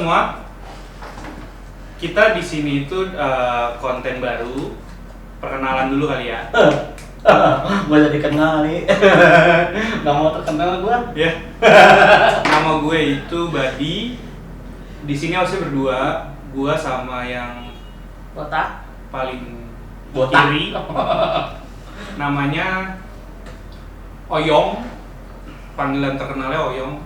semua. Kita di sini itu konten baru. Perkenalan dulu kali ya. Gue jadi kenal nih. Gak mau terkenal gue. Ya. Nama gue itu Badi. Di sini harusnya berdua. Gue sama yang botak paling Botak. kiri. Namanya Oyong. Panggilan terkenalnya Oyong.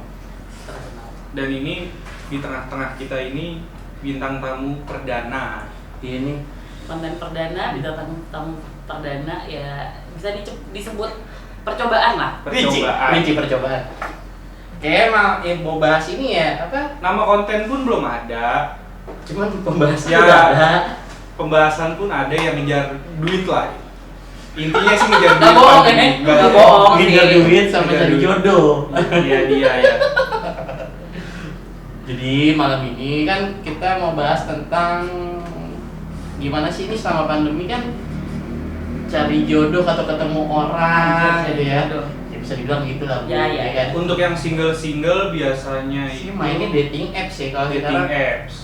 Dan ini di tengah-tengah kita ini bintang tamu perdana. Ini konten perdana, bintang tamu perdana ya bisa disebut percobaan lah. Rici percobaan. Kayak mau bahas ini ya apa? Nama konten pun belum ada. Cuman pembahasan Ya. udah ada. Pembahasan pun ada yang ngejar duit lah. Intinya sih ngejar duit. Nggak bohong pandemi. kan? Nggak Nggak bohong. bohong. Ngejar sih. duit sama Ngejar cari duit. jodoh. Iya dia ya. Jadi malam ini kan kita mau bahas tentang gimana sih ini selama pandemi kan cari jodoh atau ketemu orang Anjir, gitu ya. jodoh. Ya bisa dibilang gitu lah. Bu, Ya, ya. kan. Untuk yang single biasanya Sih itu mainnya dating apps ya kalau dating sekarang. apps.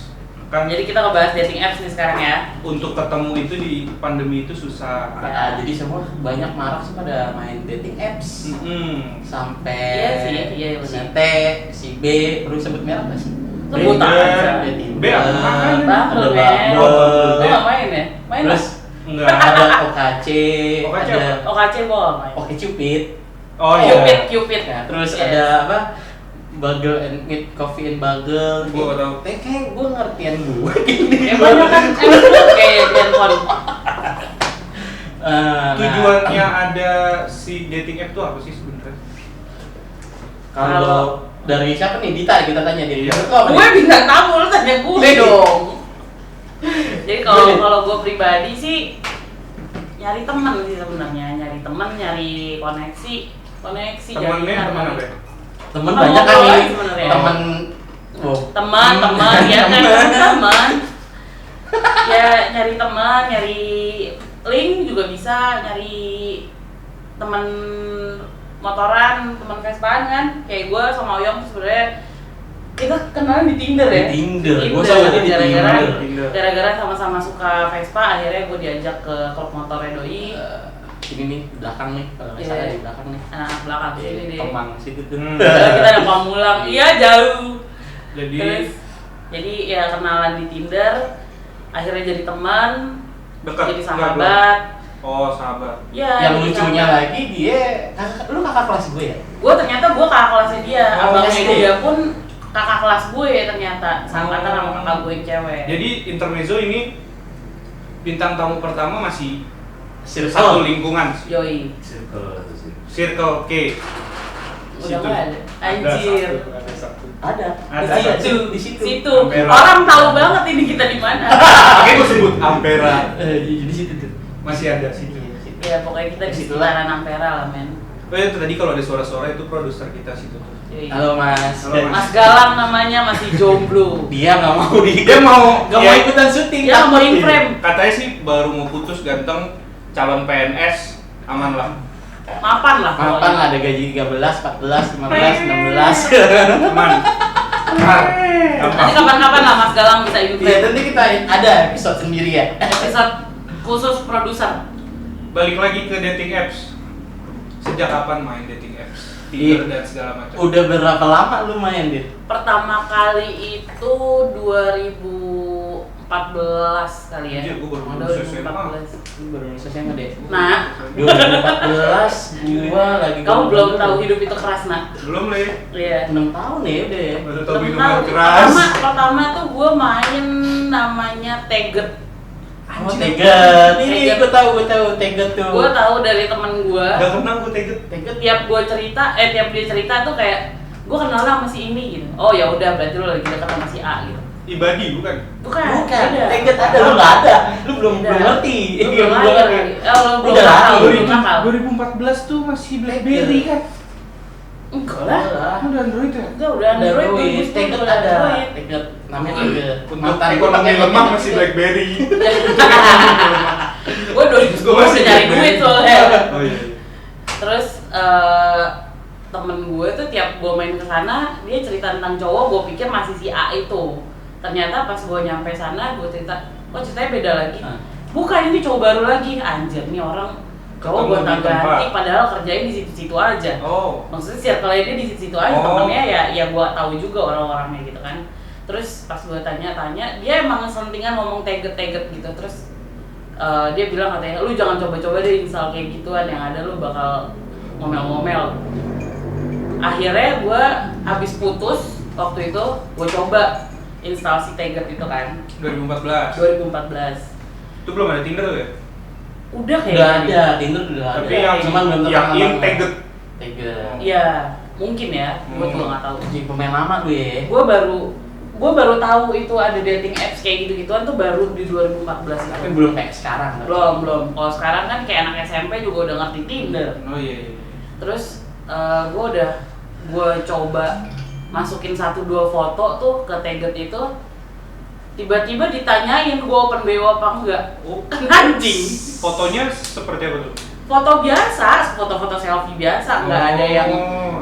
Kan Jadi kita ngebahas dating apps nih sekarang ya. untuk ketemu itu di pandemi itu susah. Nah, jadi semua banyak marak sih pada main dating apps. Sampai Iya sih, iya si benar. T, si B, perlu sebut merek nggak sih? Sebut aja. B apaan? Bumble, Ada men. Bumble. Lo nggak main ya? Main lah. Terus Enggak. ada OKC, OKC ada OKC gue nggak main. Oke Cupid. Oh Cupid, iya. Cupid. Ya, terus Yes. ada apa? Bagel and meet coffee and bagel. Gua tahu. Kayak gue ngertian gue. Yang banyak kan kayak handphone. Tujuannya ada si dating app tuh apa sih sebenarnya? Kalau dari siapa nih? Dita kita tanya dia. Iya. Itu apa Gue nih? bintang tamu, lo tanya gue Gue dong. Jadi kalau Gue. gue pribadi sih nyari teman sih sebenarnya, nyari teman, nyari koneksi. Temennya jalinan. teman apa? Ya? Temen Temen banyak kan ngobrol nih. aja sebenarnya. Temen oh. Teman ya kan teman. Ya nyari teman, nyari link juga bisa, nyari teman motoran, teman Vespaan kan. Kayak gue sama Oyong tuh sebenarnya kita kenalan di Tinder ya. Di Tinder. Gue sama dia di Tinder. Gara-gara sama-sama suka Vespa, akhirnya gue diajak ke klub motornya Doi. Ini nih belakang nih kalau nggak salah di belakang nih. Anak belakang sini deh. Kemang situ tuh. Kita ada Pamulang, iya jauh. Jadi Terus, jadi ya kenalan di Tinder, akhirnya jadi teman, dekat. jadi Enggak, sahabat. belum. Oh sahabat. Ya, Yang jadi lucunya sahabat. lagi dia lu kakak kelas gue ya? Gue ternyata gue kakak kelasnya dia, Oh, abangnya SD. dia pun kakak kelas gue ternyata, seangkatan sama kakak gue yang cewek. Jadi intermezzo ini bintang tamu pertama masih Circle. satu lingkungan, Yoi, Circle K. udah nggak ada. Anjir. Ada satu. Ada. Ada. Di situ. Situ. Ampera. Orang tahu banget ini kita di mana. Makanya gue sebut Ampera. Di situ tuh. Masih ada situ. Ya pokoknya kita di Disitulah. sekitaran Ampera lah men. Oh itu tadi kalau ada suara-suara itu produser kita situ. Yoi. Halo Mas. Halo, Mas Galang namanya masih jomblo. Dia nggak mau Dia mau nggak ya, mau ikutan syuting. Dia nggak mau takut in frame. Katanya sih baru mau putus ganteng, calon PNS, aman lah. Mapan lah. Mapan pokoknya. lah ada gaji 13, 14, 15, 16. Aman. Aman. Nanti kapan-kapan lah Mas Galang bisa in Iya, frame. nanti kita ada episode sendiri ya. Episode khusus produser. Balik lagi ke dating apps. Sejak kapan main dating apps? Tinder dan segala macam. Udah berapa lama lu main, Dit? Pertama kali itu 2014 kali ya. Anjir, gua baru lulus SMA. 2014. Lu baru lulus SMA deh. Nah, 2014 gua lagi kamu belum tahu hidup itu keras, nak. Belum Le. Iya. 6 tahun ya udah ya. Baru tahu Belum minuman tahu. keras. Pertama tuh gue main namanya Teget. Oh, Teget. Ini Teget. gua tahu Teget tuh. Gue tahu dari temen gue. Gak kenal gue Teget. Teget Tiap gue cerita, tiap dia cerita tuh kayak gue kenal sama si ini gitu. Oh ya udah berarti lo lagi dekat sama si A gitu. Ibadi bukan? Bukan. bukan. beda. Teget ada lu nggak ada. Lu belum Beda. ngerti. Lu belum lahir. Lo belum Udah tahu, lahir. belum nakal. 2014 tuh masih BlackBerry kan? Enggak lah. Kan udah Android ya? Enggak udah Android. Android. Teget udah ada. Android. Teget namanya Teget. Untuk ekonomi lemah masih BlackBerry. Gue 2010 Gua masih udah nyari duit soalnya. Oh iya. Terus temen gue tuh tiap gue main ke sana dia cerita tentang cowok, gue pikir masih si A itu. Ternyata pas gue nyampe sana, gue cerita, kok ceritanya beda lagi. Bukan, ini cowok baru lagi. Anjir, nih orang cowok gue ganti, padahal kerjain di situ-situ aja. Maksudnya circle-nya dia di situ aja, temennya ya gue tahu juga orang-orangnya gitu kan. Terus pas gue tanya-tanya, dia emang sentingan ngomong teget-teget gitu. Terus dia bilang katanya, lu jangan coba-coba deh install kayak gituan, yang ada lu bakal ngomel-ngomel. Akhirnya gue abis putus waktu itu, gue coba install si Teget itu kan 2014. Itu belum ada Tinder ya? Udah kayaknya. Udah ada, Tinder udah ada. Tapi yang cuman belum yang terkenal in Teget. Iya, mungkin ya. Gue juga nggak tahu. Jadi pemain lama lu ya. Gue baru tahu itu ada dating apps kayak gitu-gituan tuh baru di 2014 Tapi belum kayak sekarang. Belum. Kalau sekarang kan kayak anak SMP juga udah ngerti Tinder. Oh iya. Terus gue coba masukin 1-2 foto tuh ke Teget itu, tiba-tiba ditanyain gue open BO apa enggak. Anjing. Fotonya seperti apa tuh? Foto biasa, foto-foto selfie biasa, nggak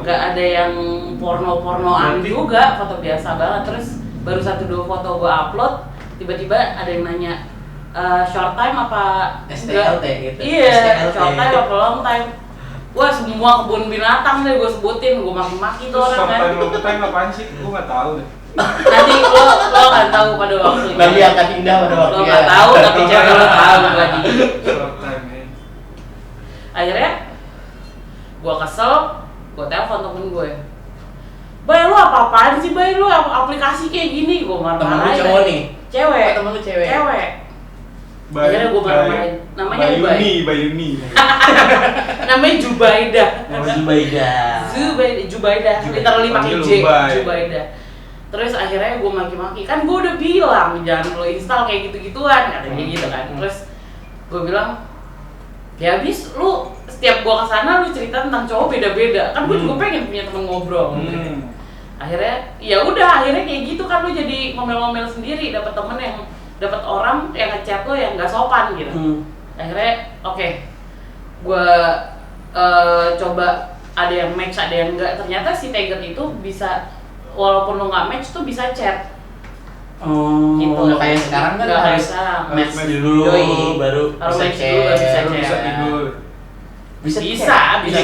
ada yang porno-pornoan juga, foto biasa banget. Terus baru 1-2 foto gue upload, tiba-tiba ada yang nanya short time apa STLT gitu. Iya, short time apa long time. Wah, semua kebun binatang deh gue sebutin, gue maki-maki tuh orang kan. Short time apaan sih? Gue nggak tahu deh. Nanti lo akan tahu pada waktunya. Nanti akan indah pada waktunya. Lo nggak tahu, tapi cewek lo tahu lagi. Short time ya. Akhirnya gue kesel, gue telepon temen gue. Bay, lu apa-apaan sih, Bay? Lu aplikasi kayak gini, gue marah-marahin. Temen lu cowok nih? Cewek. Oh, temen lu cewek? Cewek. Akhirnya gue marah-marahin. Namanya Bayuni. Namanya Jubaida. Jubaida. Literally pakai J. Jubaida. Terus akhirnya gue maki-maki. Kan gue udah bilang jangan lo install kayak gitu-gituan, katanya gitu kan. Terus gue bilang, ya abis lu setiap gue kesana lu cerita tentang cowok beda-beda. Kan gue juga pengen punya temen ngobrol. Akhirnya, ya udah akhirnya kayak gitu kan lu jadi ngomel-ngomel sendiri, dapat orang yang ngechat lo yang nggak sopan gitu. Akhirnya oke. Gue coba ada yang match, ada yang enggak. Ternyata si Teget itu bisa, walaupun lo nggak match tuh bisa chat. Gitu. Nggak kayak sekarang kan harus match dulu, baru harus bisa match dulu baru bisa chat. Bisa tidur. Bisa kan biar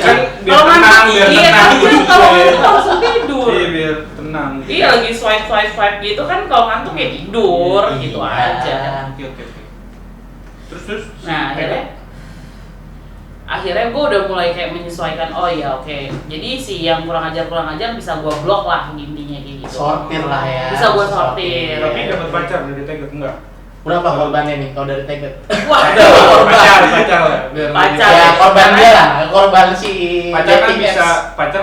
kalau tenang, ngantuk, biar iya tenang kan gitu. kalau ngantuk langsung tidur. Iya biar tenang. Iya lagi swipe gitu kan, kalau ngantuk ya tidur gitu aja. Oke. Terus. Nah akhirnya gue udah mulai kayak menyesuaikan. Oh ya oke. Jadi si yang kurang ajar bisa gue blok lah, intinya kayak gitu. Sortir lah ya. Bisa gue sortir. Tapi dapat pacar dari Teget enggak? Berapa korbannya nih kalau dari Teget? Wah, pacar. Pacar. Ya korban dia lah, korban si pacar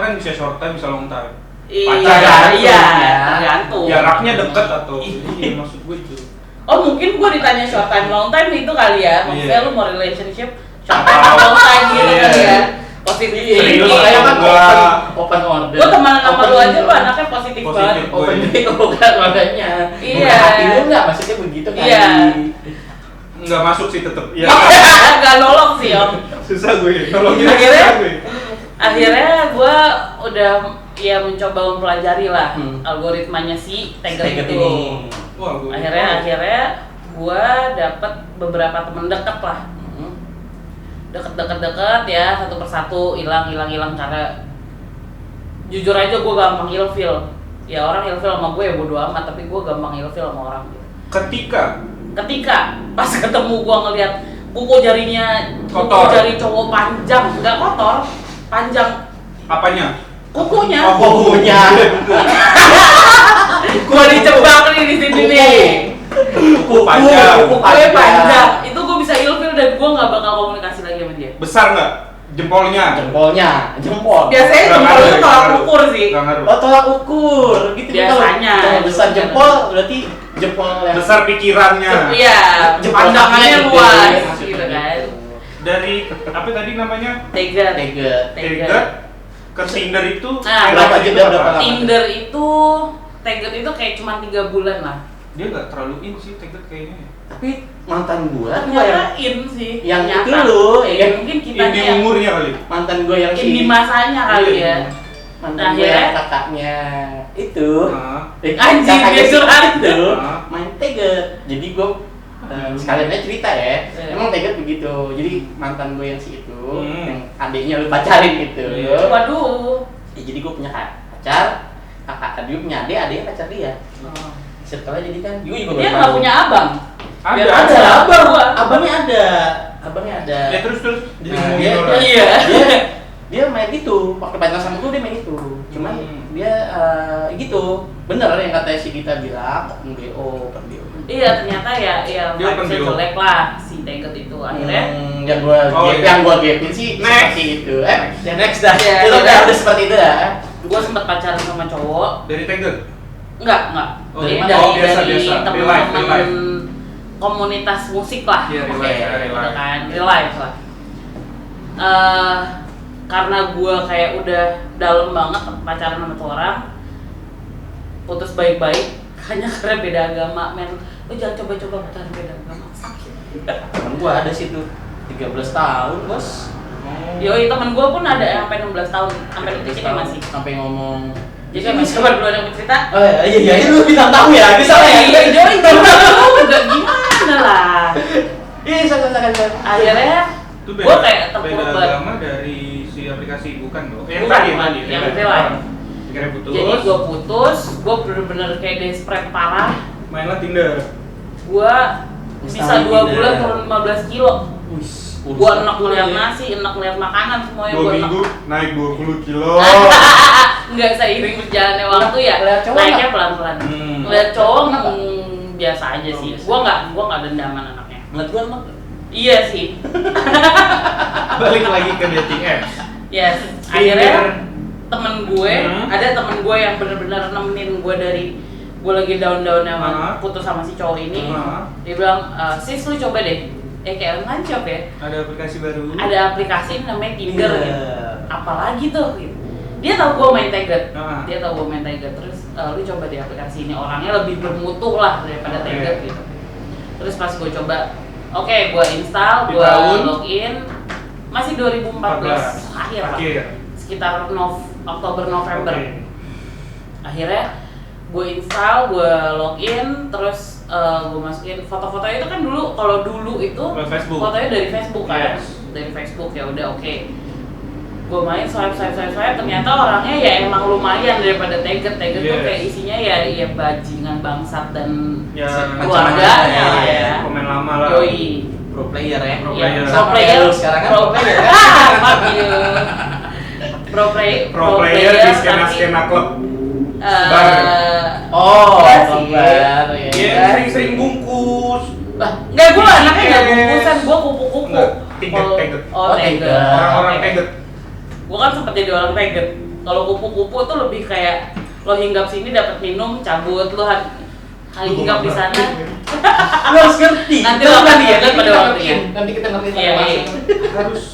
kan bisa short time, bisa long time. Iya, tergantung. Jaraknya dekat atau iya maksud gue itu. Oh mungkin gue ditanya short time long time itu kali ya. Maksudnya lu mau relationship short time long time gitu kali ya. Positif Serius, thinking. kan open order. Gue temenan sama lu aja, lu anaknya positif banget. Open bukan makanya. Iya. Hati lu enggak maksudnya begitu kan? Iya. Enggak masuk sih tetep. Iya. Gak nolong sih om. Susah gue. Nolongin Akhirnya gue udah ya mencoba mempelajari lah algoritmanya si Teget itu. Wah, Akhirnya gue dapet beberapa temen deket lah. Deket ya, satu persatu hilang karena jujur aja gue gampang ilfil. Ya orang ilfil sama gue ya bodo amat, tapi gue gampang ilfil sama orang gitu. Ketika pas ketemu gue ngeliat kuku jari cowok panjang, nggak kotor, panjang. Apanya? Kukunya. Oh, kukunya. Gue dijebak nih di sini nih. Kuku panjang. Kukunya panjang. Itu gue bisa ilfil dan gue nggak bakal komunikasi lagi sama dia. Besar nggak? Jempol. Biasanya jempol itu tolak ukur sih. Oh, tolak ukur. Gitu biasanya. Kalau besar jempol berarti jempol yang besar pikirannya. Iya. Pandangannya luas gitu kan. Dari apa tadi namanya? Teget. Ke Tinder itu berapa lama? Tinder itu Teget itu kayak cuma 3 bulan lah. Dia nggak terlalu in sih Teget kayaknya. Tapi mantan gua ternyata in sih. Yang nyata. itu lu, ya mungkin kita di umurnya kali. Mantan gua yang di masanya kali ya. mantan gue Akhirnya? kakaknya itu Anjing, dia kakaknya si curhat. itu Hah? main teget. Jadi gue sekalian aja cerita ya, emang teget begitu. Jadi mantan gue yang si itu, yang adiknya lu pacarin gitu. Waduh. Ya, jadi gue punya pacar, kakak dia punya adik, adiknya pacar dia. Setelah jadi kan, gue juga Dia baru nggak tahu. punya abang. Ada. Ada abang, Gua. abangnya ada. Ya terus jadi Nah, ngomongin dia, orang. Iya. dia main itu, waktu pacaran sama gue dia main itu. Cuman dia gitu, bener yang katanya si Gita bilang, open BO. Iya, ternyata ya Dia open vibes-nya bio. jelek lah si Teget itu akhirnya. Yang gua gapin sih Next. seperti itu. Next dah. Ya, Itu ya. udah seperti itu dah. Gue sempet pacaran sama cowok. Dari Teget. Enggak. Oh, Jadi dari dari, mana? Oh, biasa. dari Real teman-teman life. komunitas musik lah. Iya, real Oke, life, real Gitu life. kan, real life lah. Karena gue kayak udah dalam banget pacaran sama tuh orang, putus baik-baik hanya karena beda agama. Men, lo jangan coba-coba pacaran beda agama, sakit. Temen gua ada sih tuh 13 tahun, Bos. Yoi, temen gue pun ada yang sampai 16 tahun, sampai detik ini masih. Sampai ngomong. Jadi ini siapa duluan yang bercerita? Oh iya, lu bintang tamu ya. Bisa lah ya. Yoi, enggak gimana lah. Iya, sangat. Akhirnya Itu gue beda, kayak beda terpuruk banget. agama dari si aplikasi bukan dong? Bukan, tadi, yang real life. Akhirnya putus. Jadi gue putus, gue bener-bener kayak desperate parah. mainlah Tinder. Gue bisa 2 bulan turun 15 kilo. Gue enak ngeliat nasi, enak ngeliat makanan, semuanya 2 gue enak. minggu naik 20 kilo. Enggak seiring berjalannya waktu ya, Ngeliat cowok naiknya nggak? pelan-pelan. Hmm. Ngeliat cowok Enak nggak? biasa aja Oh, sih. biasa. Gue nggak dendaman anaknya. Ngeliat gua emang. Iya sih. Balik lagi ke dating apps. Yes. Tinder. Akhirnya temen gue, Hmm. ada temen gue yang bener-bener nemenin gue dari gue lagi down-downnya putus sama si cowok ini. Dia bilang, sis lu coba deh. Kayak online shop ya. Ada aplikasi baru. Ada aplikasi namanya Tinder Iya. gitu. Apalagi tuh gitu. Dia tahu gue main Teget. Ah. Dia tahu gue main Teget, terus lu coba di aplikasi ini, orangnya lebih bermutu lah daripada Oke. Teget gitu. Terus pas gue coba, oke, gue install, Di gue tahun? login, masih 2014 akhir lah. Sekitar Oktober November. Oke. Akhirnya gue install, gue login, terus gue masukin foto-foto itu kan dulu, kalau dulu itu Lewat Facebook. fotonya dari Facebook kan, Yes. dari Facebook ya udah oke. Gue main swipe, ternyata orangnya ya emang lumayan daripada Teget tuh Yes. kayak isinya ya bajingan bangsat dan Ya, keluarganya lah ya. komen lama lah. Yoi. Pro player ya. Pro Iya, player. pro Sama player kayak lu sekarang kan pro pro player. Fuck you. Pro player di skena-skena klub. Bar. Oh, Enggak sih. bar ya. Dia sering-sering bungkus. Enggak, gue anaknya enggak bungkusan, gue kupu-kupu. Enggak, Teget. Oh, Oh, Teget. Teget. Orang-orang Oke. Teget. Gue kan sempet jadi orang Teget. Kalau kupu-kupu tuh lebih kayak lo hinggap sini dapat minum, cabut lo hinggap di sana. Lu harus ngerti. Nanti Lu lo akan ngerti ya, ngerti pada waktunya. Nanti kita ngerti Iya, iya. Harus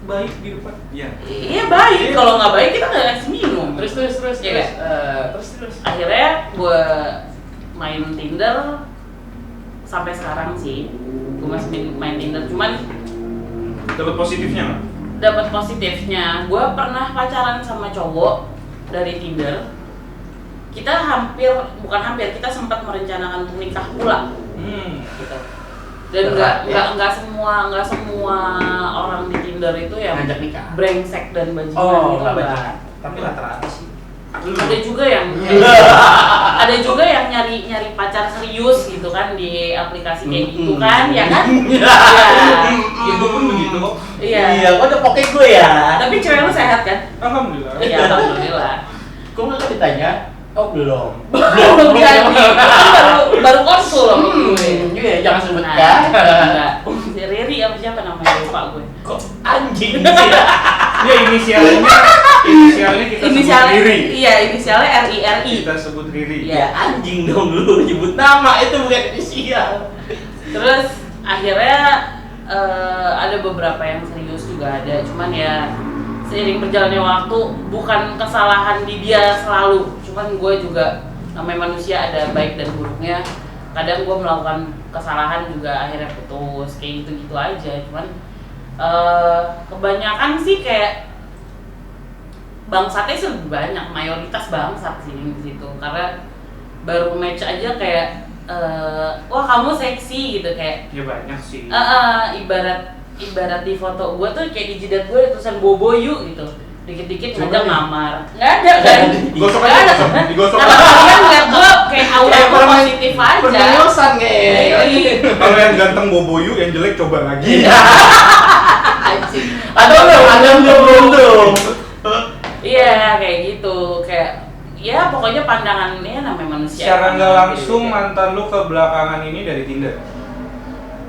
baik di depan. Iya. Iya baik, kalau nggak baik kita nggak kasih minum. Terus Iya terus nggak? terus. Akhirnya gue main Tinder sampai sekarang sih. Gue masih main Tinder, cuman Dapat positifnya nggak? dapat positifnya. Gue pernah pacaran sama cowok dari Tinder. Kita kita sempat merencanakan untuk nikah pula. Gitu. Dan Berat, nggak semua orang di Tinder itu yang Ngajak nikah. brengsek dan bajingan Oh, gitu nggak enggak. banyak. Tapi rata-rata sih. Ada juga yang ada juga yang nyari pacar serius gitu kan di aplikasi kayak gitu kan, ya kan? Iya. Ya, gue pun begitu kok. Iya. Kok udah pokoknya gue ya. Tapi cewek lu sehat kan? Alhamdulillah. Iya, alhamdulillah. Gue nggak ditanya. Oh belum. Belum jadi. Baru konsul sama gue. Iya, jangan sebutkan. Enggak. Si Riri apa siapa namanya lupa gue. Kok anjing sih? Ya inisialnya kita sebut Riri. Iya, inisialnya RIRI. Kita sebut Riri. Iya. Ya anjing dong lu nyebut nama itu bukan inisial. Terus akhirnya ada beberapa yang serius juga ada, cuman ya seiring berjalannya waktu bukan kesalahan di dia selalu, cuman gue juga namanya manusia ada baik dan buruknya. Kadang gue melakukan kesalahan juga akhirnya putus kayak gitu aja, cuman kebanyakan sih kayak bangsatnya sih lebih banyak, mayoritas bangsat sih di situ karena baru match aja kayak wah kamu seksi gitu kayak Ya banyak sih. ibarat di foto gue tuh kayak di jidat gue tulisan boboyu gitu, dikit-dikit ngajak ngamar, nggak ada kan? Digosok Nggak aja, ada kan? digosok Nah, kalian ngeliat gue kayak aura gue positif aja. Permenyosan kayak. Kalau yang ganteng boboyu, yang jelek coba lagi. Anjing. Atau belum beruntung. Iya kayak gitu, kayak ya pokoknya pandangannya namanya manusia. Secara nggak Pandangan langsung beda-beda. mantan lu ke belakangan ini dari Tinder.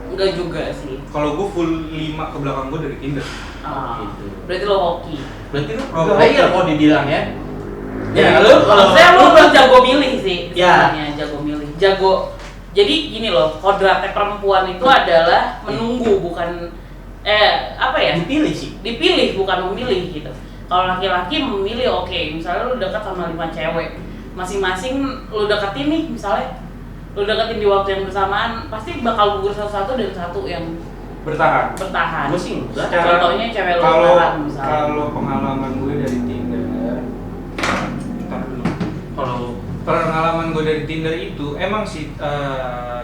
Enggak juga sih. Kalau gue full 5 ke belakang gue dari Tinder. Ah, Gitu. berarti lo hoki. Berarti lu pro player kok dibilang ya. Ya, lu kalau Maksudnya lu jago milih sih Ya. sebenarnya, jago milih. Jadi gini loh, kodratnya perempuan itu adalah menunggu bukan apa ya? dipilih sih. Dipilih bukan memilih gitu. Kalau laki-laki memilih oke, misalnya lu dekat sama 5 cewek, masing-masing lu deketin nih misalnya, lu deketin di waktu yang bersamaan, pasti bakal gugur satu-satu dan satu yang Bertahan. bertahan. Gue sih enggak. Contohnya cewek lu Kalau sekarang misalnya. kalau pengalaman gue dari Tinder, ntar dulu. Kalau Pengalaman gue dari Tinder itu emang sih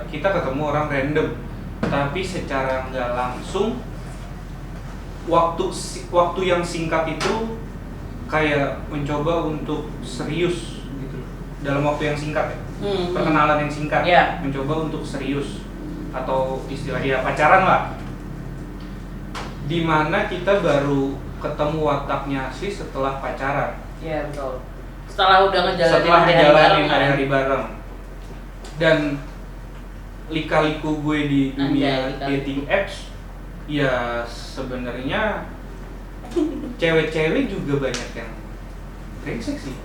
kita ketemu orang random, tapi secara nggak langsung waktu yang singkat itu kayak mencoba untuk serius gitu dalam waktu yang singkat ya. Perkenalan yang singkat, Iya. mencoba untuk serius atau istilahnya pacaran lah. Dimana kita baru ketemu wataknya sih setelah pacaran. Iya betul. Setelah udah ngejalanin Setelah hari-hari ngejalanin bareng, hari-hari bareng. Dan lika-liku gue di dunia Anjay, lika-liku. dating apps ya sebenarnya cewek-cewek juga banyak yang brengsek sih.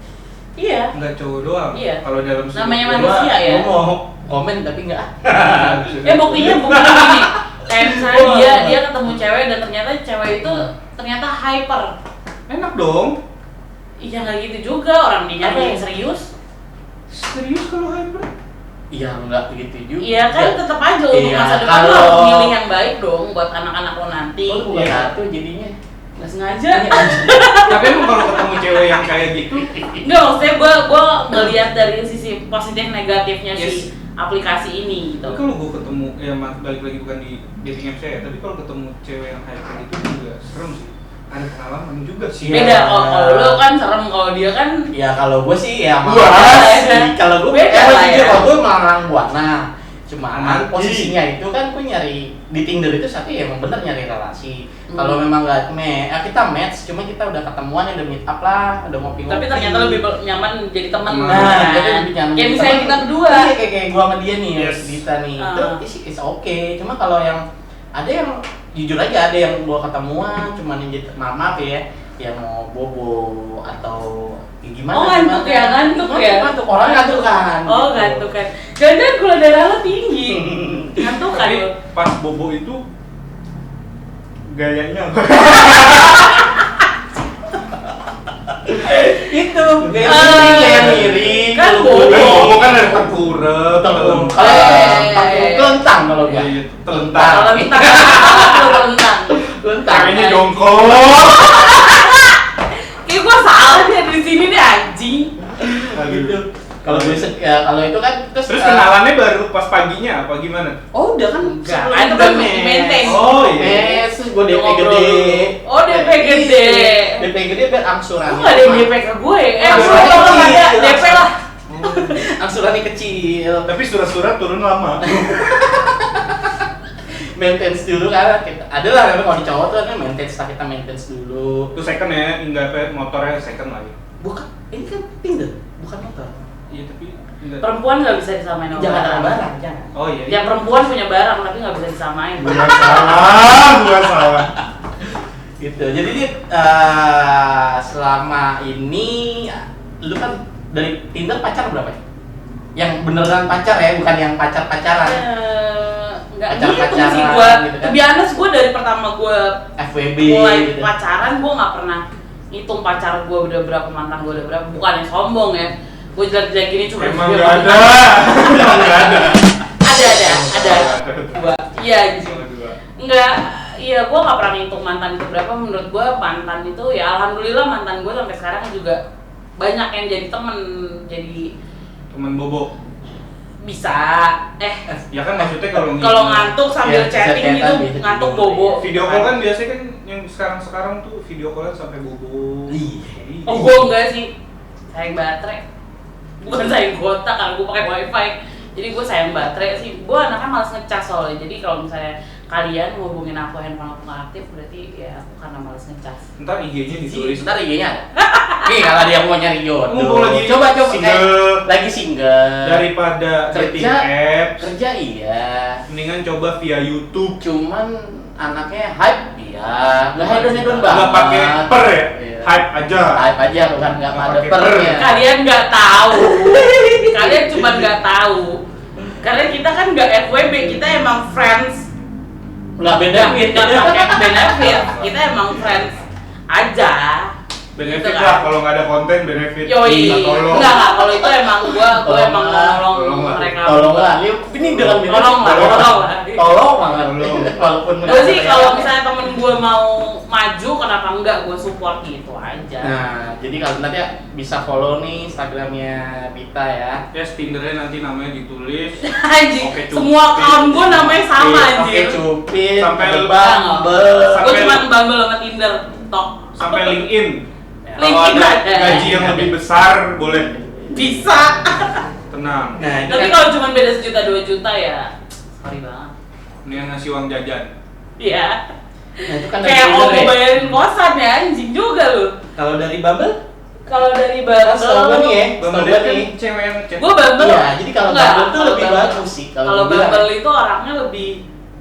Iya. Nggak cowok doang. Iya. Kalau dalam sudut Namanya gua- manusia ya. Gue mau komen tapi enggak. Buktinya gini. Kayak misalnya dia ketemu cewek dan ternyata cewek itu ternyata hyper. Enak dong. Iya nggak gitu juga, orang dia nyari yang serius. Serius kalau hyper? Iya enggak begitu juga. Iya kan tetap aja untuk Iya, masa depan lo kalau- harus milih yang baik dong buat anak-anak lo nanti. Oh, bukan Iya. satu jadinya. Nggak sengaja. Tapi emang kalau ketemu cewek yang kayak gitu, Enggak, maksudnya gue ngelihat dari sisi positif negatifnya Yes. si aplikasi ini gitu. tapi kalau gue ketemu ya balik lagi bukan di dating apps ya, tapi kalau ketemu cewek yang hyper gitu juga serem sih. Ada pengalaman juga sih. Beda kalau lo kan serem, kalau dia kan Ya kalau gue sih ya Wah, sih. Kalau gue beda lah ya. kalau gue melarang buana. Cuman Mati. posisinya itu kan gue nyari di Tinder itu satu ya emang bener nyari relasi. Kalau memang nggak kita match, cuma kita udah ketemuan, udah meet up lah, udah ngopi-ngopi. tapi ternyata lebih nyaman jadi teman. Nah, jadi lebih nyaman. Kayak misalnya Temen. kita berdua. Iya, kayak gua sama dia nih, Yes. Dita nih. Itu Ah. is oke. Cuma kalau yang ada yang jujur aja ada yang gua ketemuan cuma yang jadi maaf ya, yang mau bobo atau ya gimana? Oh, ngantuk ya, ngantuk ya? Ngantuk, orang ngantuk kan. Oh, gitu. ngantuk kan. Jangan gula darah lo tinggi. Ngantuk kan Tapi lo. pas bobo itu gayanya Itu kayak Ah, miring, kayak miring. kan kalau bobo. gua- bobo kan ada tengkurep, Kalau Eh. kelentang kalau gua. Iya, Kalau telentang. minta kalau tentang. Kelentang. Ceweknya jongkok. Kayak gua salah nih di sini nih anjing. Gitu. Kalau gue ya, kalau itu kan Terus kenalannya baru pas paginya apa gimana? Oh udah kan Enggak, sebelum itu kan mes. maintain. Oh, iya. Mes, terus gue DP Ngobrol gede. dulu. Oh, DP gede. DP gede biar angsuran. Lu gak ada yang DP ke gue. Angsuran Angsuran kalau nggak ada kecil. DP lah. Angsurannya kecil. Tapi surat-surat turun lama. Maintenance dulu kan kita. Ada lah memang kalau di cowok tuh kan maintenance, kita maintenance dulu. Itu second ya, enggak apa motornya second lagi. Bukan, ini kan Tinder, bukan motor. Iya, tapi enggak. Perempuan nggak bisa disamain sama Jangan ada barang. barang, jangan. Oh iya. Yang perempuan punya barang tapi nggak bisa disamain. Bukan salah, bukan salah. Gitu. Jadi selama ini lu kan dari Tinder pacar berapa? Yang beneran pacar ya, bukan yang pacar-pacaran. Nggak Pacar-pacaran gitu sih gue. gitu kan. To be honest, gue dari pertama gue FWB mulai gitu. pacaran, gue nggak pernah hitung pacar gue udah berapa, mantan gue udah berapa. Bukan yang sombong ya. Gue jelek-jelek gini cuma Emang dia enggak ada. mantan. Emang enggak ada. Ada. Dua. Iya gitu. Cuma dua. Enggak, Iya, gue nggak pernah ngitung mantan itu berapa. Menurut gue mantan itu ya alhamdulillah mantan gue sampai sekarang juga banyak yang jadi temen, jadi Temen bobo. bisa. Ya kan maksudnya kalau Ngantuk sambil Ya, chatting chat-chatan gitu bisa ngantuk juga. bobo. video call kan biasanya kan yang sekarang tuh video callan sampai bobo. Iya. Oh, gue enggak sih, sayang baterai. Bukan sayang kuota, kalau gue pakai wifi. Jadi gue sayang baterai sih. Gue anaknya malas ngecas soalnya. Jadi kalau misalnya kalian ngubungin aku handphone aku nggak aktif, berarti ya aku karena malas ngecas. Ntar IG-nya ditulis. Ntar IG-nya ada. Nih kalau dia mau nyari jodoh. Mumpung lagi Coba single. lagi single. Daripada dating Kerja. apps, Kerja iya. mendingan coba via YouTube. Cuman anaknya hype iya. Nggak hedon-hedon banget. Nggak pakai per ya? Iya. Hype aja. Hype aja bukan nggak Nggak ada pakai pernya. Kalian nggak tahu. Kalian cuma nggak tahu. Karena kita kan nggak FWB, kita emang friends. Nggak benefit. Nggak pakai benefit. Kita emang friends aja. Benefit Gitu lah kan? kalau nggak ada konten benefit. Yoi, Minta tolong. enggak, kalau itu emang gua Tolong emang lah, nolong tolong lah. mereka. Tolong lah. Ini dengan benefit. Tolong lah. Tolong banget. Tolong. Walaupun Gue sih kalau misalnya temen gue mau maju, kenapa enggak gue support gitu aja. Nah, jadi kalau nanti bisa follow nih Instagramnya Pita ya. Yes, Tindernya nanti namanya ditulis. Anjing, Oke, semua Cupid. account gue namanya sama Oke, anjir. Cupid, Sampai ada Gue Bumble. cuma Bumble sama Tinder, tok. Sampai LinkedIn. Kalau LinkedIn ada ada. gaji yang lebih besar boleh. Bisa. Tenang. Nah, ini Tapi kan kalau cuma beda sejuta 2 juta ya, sorry banget. Mendingan ngasih uang jajan. Iya. nah, itu kan Kayak dari mau Tinder ya. bayarin kosan ya, anjing juga lu. Kalau dari Bumble? Kalau dari Kan setahu gue nih Bumble, ya, Bumble setahu gue kan nih. cewek yang chat. gue Bumble. Iya, jadi kalau Enggak, Bumble tuh kalau lebih Bumble- bagus sih. Kalau gue bilang. Bumble itu orangnya lebih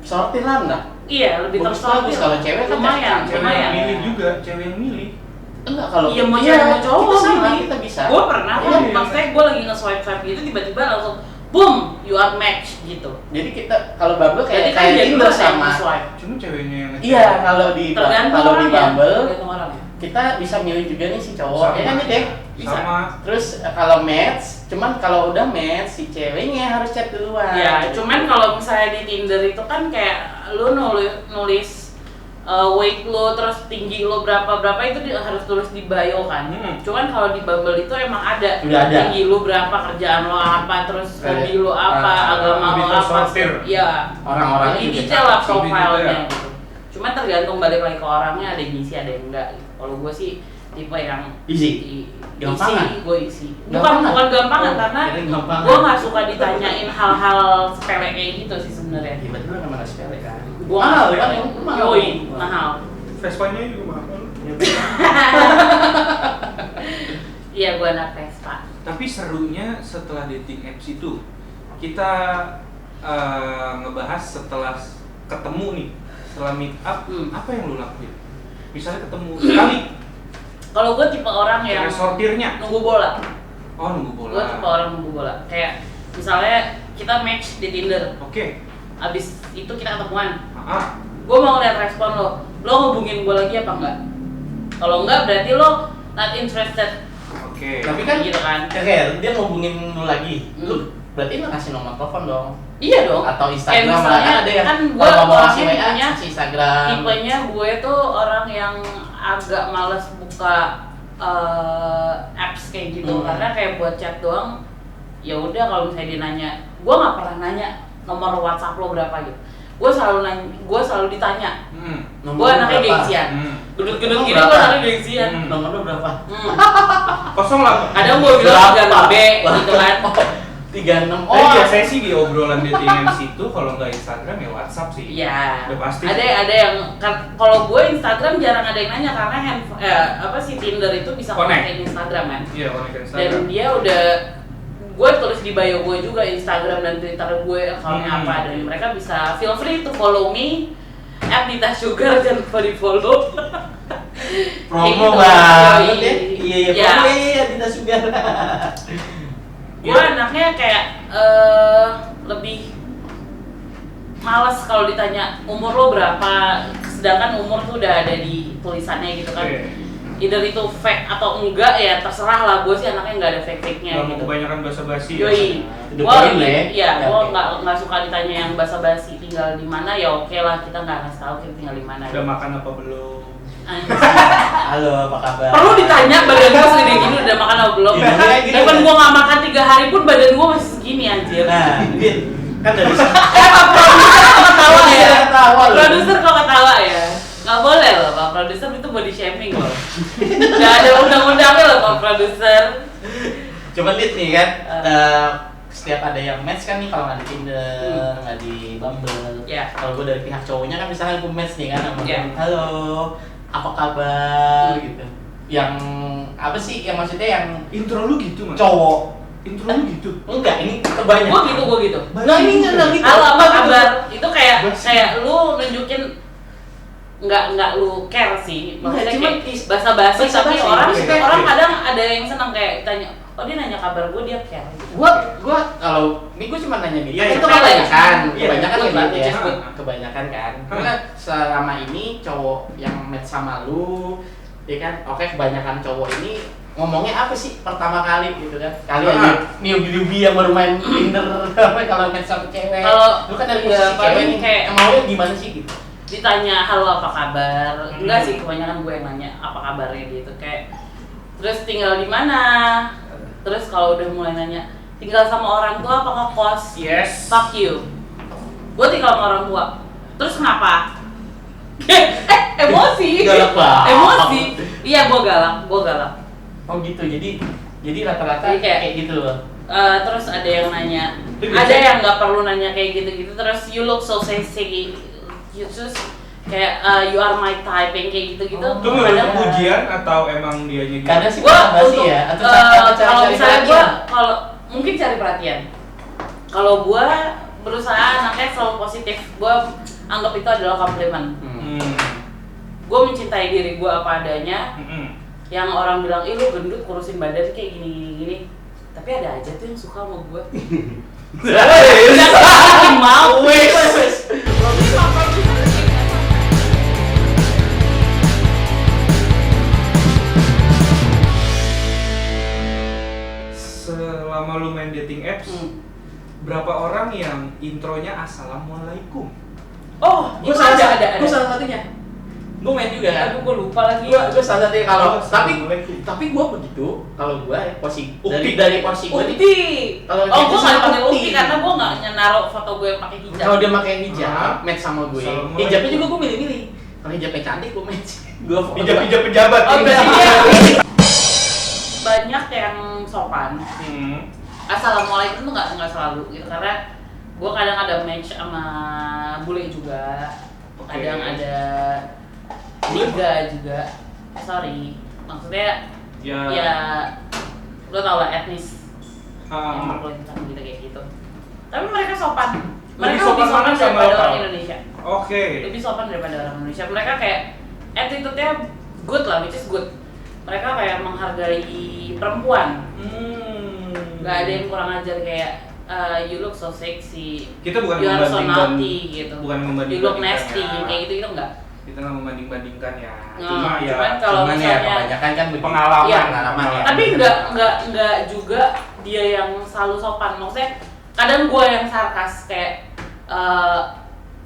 Sortiran lah. iya, lebih Bagus, tersortir. bagus. Kalau cewek kan lumayan, Cewek lumayan. yang milih juga, cewek yang milih. Enggak kalau Iya, mau cewek mau cowok kita sama, milih. kita bisa. Gue pernah kok, Iya. maksudnya gue lagi nge-swipe gitu tiba-tiba langsung boom, you are match gitu. Jadi kita kalau Bumble Jadi kayak kan jadi Tinder lu yang sama. nge-swipe. Cuma ceweknya yang ngechat. Iya, kalau di Tergantung kalau di orang ya. Bumble Tergantung orang ya. kita bisa milih juga nih si cowok. Sama. Ya kan gitu ya? Bisa. Sama. Terus kalau match, cuman kalau udah match si ceweknya harus chat duluan. Ya, cuman kalau misalnya di Tinder itu kan kayak lu nulis weight lo, terus tinggi lo berapa itu harus tulis di bio kan. Cuman kalau di Bumble itu emang ada. Udah ada. Tinggi lo berapa, kerjaan lo apa, terus Kayak, hobi lo apa, agama lebih lo apa. tersortir. Iya. Orang-orangnya Lebih juga detail lah cakep, lebih profilnya detail. gitu. Cuman tergantung balik lagi ke orangnya, ada yang ngisi ada yang enggak gitu. Kalau gue sih tipe yang Easy? i- Gampangan? gue isi. Gampangan? Bukan gampangan Oh, karena kirain gampangan. gue nggak suka ditanyain hal-hal sepele kayak gitu sih sebenarnya. Tiba-tiba kan mana sepele kan. Gua mahal nggak kan suka. yang mahal. Yoi, mahal. Vespanya juga mahal. Iya, gue anak Vespa. Tapi serunya setelah dating apps itu kita ngebahas setelah ketemu nih, setelah meet up, apa yang lu lakuin? Misalnya ketemu sekali, Kalau gue tipe orang yang cara sortirnya. nunggu bola. Oh, nunggu bola. Gue tipe orang nunggu bola. Kayak misalnya kita match di Tinder, Oke. abis itu kita ketemuan. Ah, Gue mau lihat respon lo hubungin gue lagi apa enggak? Kalau enggak berarti lo not interested. oke. Tapi kan Gitu kan? Oke, dia ngubungin lu lagi. Lu berarti lu kasih nomor telepon dong. Iya dong. Atau Kayak Instagram lah misalnya, kan ada yang kan gue kalau mau kasih orangnya WA tipenya, kasih Instagram. tipenya gue tuh orang yang agak males buka apps kayak gitu karena kayak buat chat doang. Ya udah kalau misalnya dia nanya, gue nggak pernah nanya nomor WhatsApp lo berapa gitu. Gue selalu ditanya. Nomor Gue anaknya berapa? gengsian. Gendut-gendut Nomor gini gue berapa? anaknya gengsian. Nomor lu berapa? 08. Kadang gue bilang 36B gitu kan. 36. Tapi biasanya sih di obrolan dating apps itu kalau nggak Instagram ya WhatsApp sih. Iya. Udah pasti. Ada yang kalau gue Instagram jarang ada yang nanya karena si Tinder itu bisa Connect. connect Instagram kan. Iya, kalau ke Dan Instagram. dia udah gue tulis di bio gue juga Instagram dan Twitter gue accountnya apa, dan mereka bisa feel free to follow me @dita_sugar, jangan lupa di follow. Promo Kayak banget gitu. ya. Iya, Ya. promo ya Dita Sugar. Gue anaknya kayak lebih malas kalau ditanya umur lo berapa, sedangkan umur tuh udah ada di tulisannya gitu kan. Oke. either itu fake atau enggak ya terserah lah, gue sih anaknya nggak ada fake-nya Nggak mau gitu. kebanyakan basa-basi. Yoi, Itu gue poin lah ya. ya, Ya, gue oke. nggak suka ditanya yang basa-basi tinggal di mana, ya oke lah kita nggak kasih tahu kita tinggal di mana. Udah makan apa belum? Anjing. Halo, apa kabar? Perlu ditanya badan gue segini gini udah makan apa belum? Iya, kayak gitu. Even gue nggak makan 3 hari pun badan gue masih segini anjir. Nah, Din, kan dari Pak produser kok ketawa ya? Iya, ketawa loh. Produser kok ketawa ya? Nggak boleh loh Pak produser, itu body shaming loh. Nggak ada undang-undangnya loh Pak produser. Cuman Dit nih kan, setiap ada yang match kan nih, kalau nggak di Tinder, nggak di Bumble. Ya. Kalau gue dari pihak cowoknya kan misalnya gue match nih kan sama Ya. halo, apa kabar gitu. Yang apa sih? Yang maksudnya yang Intro lu gitu mas? cowok. Intro lu gitu? Enggak, ini kebanyakan. Gue gitu. Nah ini nggak gitu. Halo apa Gitu. kabar? Itu kayak Basi. lu nunjukin nggak lu care sih. Maksudnya Nggak, cuman kayak basa-basi tapi basa-basi, orang oke, orang oke. kadang ada yang senang kayak tanya, oh dia nanya kabar gue, dia care. Gua kalau ini gua cuma nanya gitu. Iya, Itu iya. kebanyakan, Iya, kebanyakan iya, gitu ya. iya. Kebanyakan kan. Karena selama ini cowok yang match sama lu, ya kan, oke kebanyakan cowok ini ngomongnya apa sih pertama kali gitu kan? Kali aja newbie yang baru main Tinder, apa kalau match sama cewek. Kalau Lu kan dari iya, posisi cewek paling nih, kayak- maunya gimana sih gitu? Ditanya halo apa kabar, enggak sih, kebanyakan gue yang nanya apa kabarnya gitu, kayak terus tinggal di mana, terus kalau udah mulai nanya tinggal sama orang tua apa ngekos, Yes. fuck you, gue tinggal sama orang tua, terus kenapa? Emosi, Galak banget. emosi, iya gue galak. Oh gitu. Jadi rata-rata Jadi kayak- kayak gitu loh. Terus ada yang nanya, Itu ada biasanya- yang nggak perlu nanya kayak gitu-gitu, terus you look so sexy, terus kayak you are my type yang kayak gitu-gitu. Itu menurut pujian atau emang dianya gitu? Kadang sih Gua basa-basi untuk ya, atau kalau cari misalnya perhatian. gua kalau mungkin cari perhatian. Kalau gua berusaha anaknya selalu positif, gua anggap itu adalah komplimen. Gua mencintai diri gua apa adanya. Yang orang bilang, ih lu gendut kurusin badan kayak gini. Tapi ada aja tuh yang suka sama gua. Udah makin mau. Selama lu main dating apps, berapa orang yang intronya assalamualaikum? Oh, Gue itu salah ada. Gue salah satunya. Gue main juga kan. Aduh, gua lupa lagi. Gue salah satunya kalau Assalamualaikum. tapi gue begitu kalau gue ya posisi Ukti. dari posisi gue nih. Ukti. Kalau Oh, gitu gua sama nggak pakai ukti. ukti karena gua nggak naruh foto gue yang pakai hijab. Kalau dia pakai hijab, Ah. match sama gue. Assalamualaikum. Hijabnya juga gue milih-milih. Kalau hijabnya cantik gue match. Gue Hijab pejabat. Oh, ini. berarti dia banyak yang sopan. Assalamualaikum tuh nggak selalu gitu, karena gue kadang ada match sama bule juga, Oke. kadang ada liga juga. Sorry, maksudnya ya lo tau lah etnis yang berkulit hitam gitu kayak gitu. Tapi mereka sopan. Mereka Lebih lebih sopan sopan mana sama daripada lokal? orang Indonesia. Oke. Lebih sopan daripada orang Indonesia. Mereka kayak attitude-nya good lah, which is good. Mereka kayak menghargai perempuan. Gak ada yang kurang ajar kayak you look so sexy, Kita bukan you are so membanding-banding- naughty gitu, bukan you look membanding-bandingkan nasty, ya. kayak gitu enggak. Kita nggak membanding-bandingkan ya. Nah, Cuma ya cuman kalau Cuman ya misalnya kebanyakan kan begitu. pengalaman. Iya. Pengalaman ya. tapi enggak juga dia yang selalu sopan. Maksudnya kadang gue yang sarkas kayak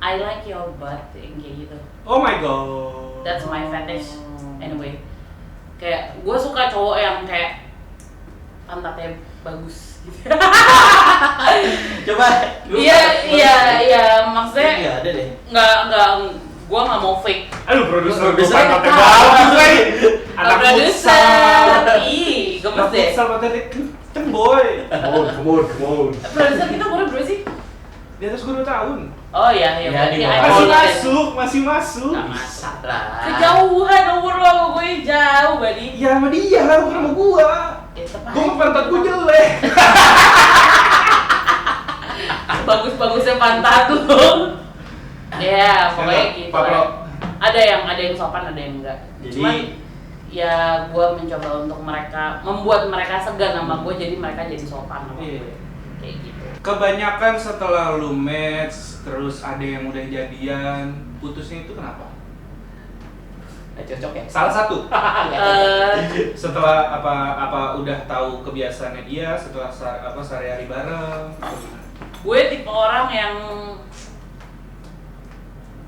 I like your butt yang kayak gitu. Oh my god. That's my fetish anyway. Kayak gue suka cowok yang kayak pantatnya bagus gitu. Coba. Iya, maksudnya Iya ada deh. nggak, gue nggak mau fake. Aduh, produser gue Produser pantatnya tahu. bagus lagi. Anak Produser, futsal. ih, gemes Anak deh. futsal pantatnya kenceng boy. Come on. Produser kita umur berapa sih? Di atas gue 2 tahun. Oh iya, Ya, berarti di I bawah. Masih call it. masuk, masih masuk. Nggak masuk. lah. Kejauhan umur lo sama gue jauh, Badi. Ya sama dia lah, bukan sama gua. Tetep Gua aja. pantat gua jelek. Bagus-bagusnya pantat lo. Ya, pokoknya Ya, gitu Pak Pro. lah. Ada yang sopan, ada yang enggak. Jadi- Cuman ya gue mencoba untuk membuat mereka segan sama gue, jadi mereka jadi sopan sama gue. Iya. Kayak gitu. Kebanyakan setelah lu match, terus ada yang udah jadian, putusnya itu kenapa? Gak cocok ya? Salah satu. Eh, Setelah apa udah tahu kebiasaannya dia, setelah sehari-hari bareng. gue tipe orang yang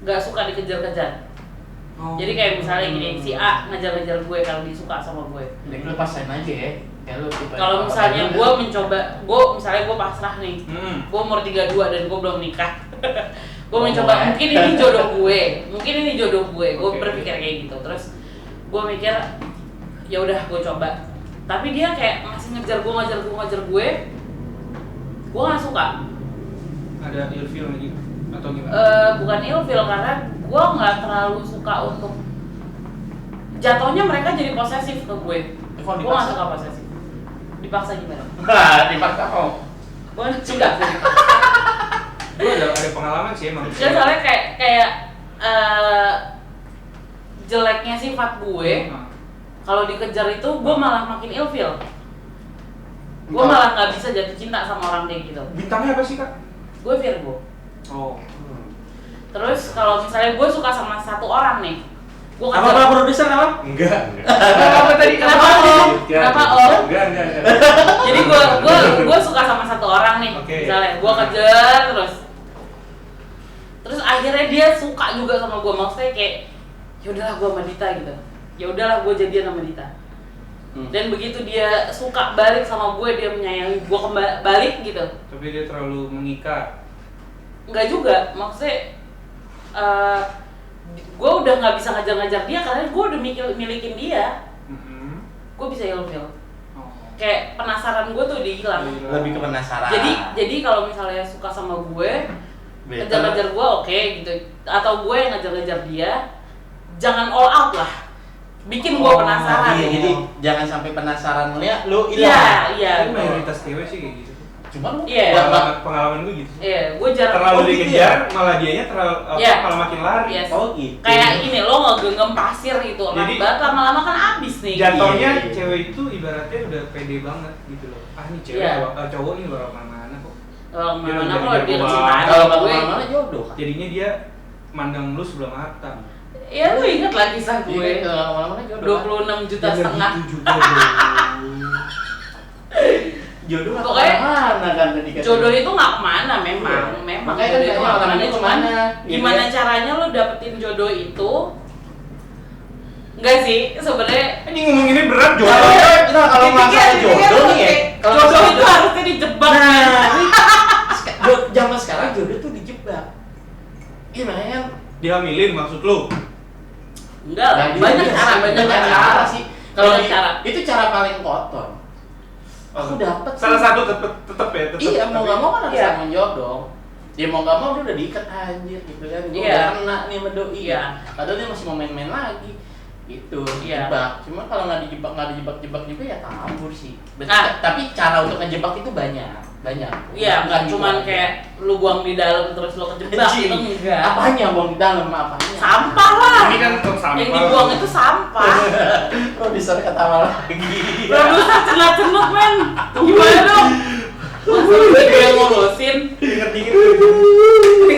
nggak suka dikejar-kejar. Oh. Jadi kayak misalnya gini, si A ngejar-ngejar gue kalau dia suka sama gue. Jadi lu pasain aja ya. Kayak lu tipe Kalau misalnya gue misalnya gue pasrah nih, gue umur 32 dan gue belum nikah. Gue mencoba, mungkin ini jodoh gue, gue Oke. berpikir kayak gitu. Terus gue mikir, ya udah gue coba. Tapi dia kayak masih ngejar gue nggak suka. Ada ilfeel gitu atau gimana? Bukan ilfeel, karena gue nggak terlalu suka untuk jatuhnya mereka jadi posesif ke gue. Kalau Gue nggak suka posesif. Dipaksa gimana? dipaksa kok. Gue suka. Gue ada pengalaman sih emang. Jadi soalnya kayak jeleknya sifat gue, kalau dikejar itu gue malah makin ilfeel. Gue malah nggak bisa jatuh cinta sama orang kayak gitu. Bintangnya apa sih kak? Gue Virgo. Oh. Terus kalau misalnya gue suka sama satu orang nih, gue Apa produser apa? Enggak. Apa tadi? Kenapa om? Kenapa om? Enggak. Jadi gue suka sama satu orang nih, Oke. misalnya gue kejar terus akhirnya dia suka juga sama gue, maksudnya kayak ya udahlah gue sama Dita gitu, ya udahlah gue jadian sama Dita. Dan begitu dia suka balik sama gue, dia menyayangi gue balik gitu. Tapi dia terlalu mengikat. Enggak juga, maksudnya gue udah nggak bisa ngajar-ngajar dia karena gue udah milikin dia. Gue bisa ilfeel. Oh. Kayak penasaran gue tuh udah hilang. Lebih ke penasaran. Jadi kalau misalnya suka sama gue, ngejar-ngejar gue oke gitu, atau gue yang ngejar-ngejar dia, jangan all out lah, bikin gue penasaran. Iya, jadi jangan sampai penasaran lu hilang. Iya. Tapi mayoritas cewek sih kayak gitu. Cuman Iya. Pengalaman gue gitu. Iya, gue jarang. Terlalu gitu dikejar, malah dianya Iya. malah makin lari. Yes. Oh gitu. Kayak ini lo ngegenggam pasir gitu, Jadi- lambat lama-lama kan abis nih. Jatuhnya Iya. cewek itu ibaratnya udah pede banget gitu loh. Ah nih cewek, Iya. cowok nih luar mana kok. Kalau Dia mana udah kalau dia jago kecintaan banget. Kalau sama nggak gue, kemana-mana jodoh kan. Jadinya dia mandang lu sebelah mata. ya lu inget lah kisah gue, Iya, kalau nggak kemana-mana jodoh. 26,5 juta. Gitu juga dong. Jodoh nggak Pokoknya kemana-mana kan tadi kan. Jodoh itu nggak kemana, memang Iya. memang Makanya kan jodoh itu kayaknya nggak orang kemana, itu cuman kemana, gimana gitu. caranya lo dapetin jodoh itu? Enggak sih, sebenarnya Ini ngomonginnya berat Kalau jodoh. nah, kalau masalah jodoh nih ya. Kalau jodoh masalah itu harusnya dijebak. Nah, zaman sekarang jodoh tuh dijebak. Iya makanya kan Dihamilin maksud lu? Enggak lah, nggak banyak juga cara, sih, banyak cara sih. Kalau Banyak cara. itu cara paling kotor. Aku dapet Salah sih. satu tetep ya, tetep. Iya, mau nggak mau kan harus Iya. tanggung jawab dong. Ya mau nggak mau dia udah diikat anjir gitu kan. Gue Iya. udah kena nih sama doi. Iya. Padahal dia masih mau main-main lagi. Gitu, Iya. dijebak. Cuma kalau nggak dijebak juga ya kabur sih. Ah. Tapi cara untuk ngejebak itu banyak. Iya, nggak gitu cuman aja. kayak lu buang di dalam terus lu kejebak, Anjing. itu enggak. Apanya buang di dalam apanya? Sampah lah. Ini kan tong sampah. Yang dibuang itu sampah. Produser ketawa lagi. Produser cenut-cenut men. Gimana dong? Masa video yang ngurusin? Ingat-ingat.